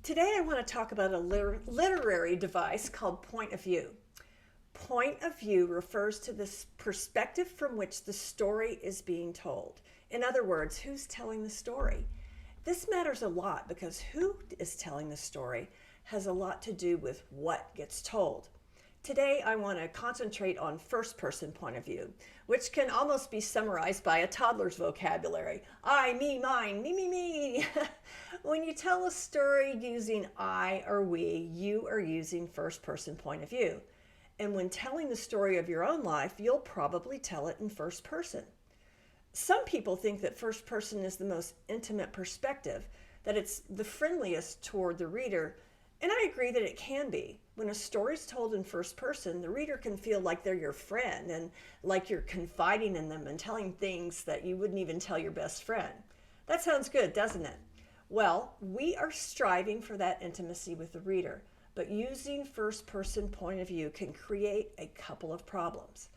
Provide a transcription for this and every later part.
Today I want to talk about a literary device called point of view. Point of view refers to the perspective from which the story is being told. In other words, who's telling the story? This matters a lot because who is telling the story has a lot to do with what gets told. Today I want to concentrate on first-person point of view, which can almost be summarized by a toddler's vocabulary. I, me, mine, me. When you tell a story using I or we, you are using first-person point of view. And when telling the story of your own life, you'll probably tell it in first person. Some people think that first person is the most intimate perspective, that it's the friendliest toward the reader, and I agree that it can be. When a story is told in first person, the reader can feel like they're your friend and like you're confiding in them and telling things that you wouldn't even tell your best friend. That sounds good, doesn't it? Well, we are striving for that intimacy with the reader, but using first person point of view can create a couple of problems.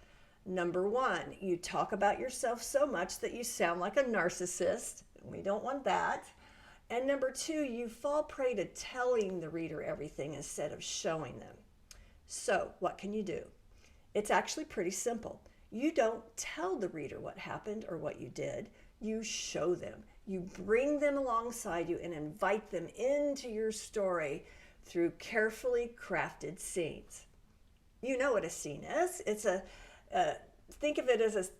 Number one, you talk about yourself so much that you sound like a narcissist. We don't want that. And number two, you fall prey to telling the reader everything instead of showing them. So what can you do? It's actually pretty simple. You don't tell the reader what happened or what you did. You show them. You bring them alongside you and invite them into your story through carefully crafted scenes. You know what a scene is. It's think of it as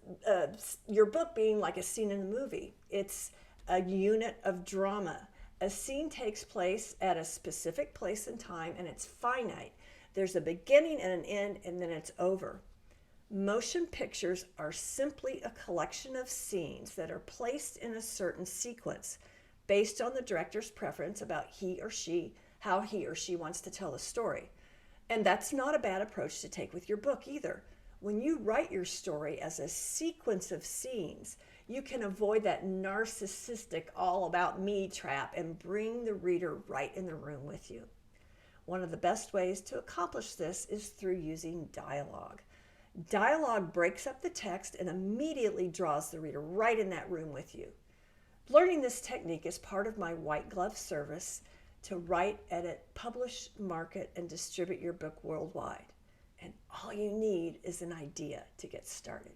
your book being like a scene in a movie. It's a unit of drama. A scene takes place at a specific place and time, and it's finite. There's a beginning and an end, and then it's over. Motion pictures are simply a collection of scenes that are placed in a certain sequence based on the director's preference about how he or she wants to tell the story. And that's not a bad approach to take with your book either. When you write your story as a sequence of scenes, you can avoid that narcissistic all about me trap and bring the reader right in the room with you. One of the best ways to accomplish this is through using dialogue. Dialogue breaks up the text and immediately draws the reader right in that room with you. Learning this technique is part of my white glove service to write, edit, publish, market, and distribute your book worldwide. And all you need is an idea to get started.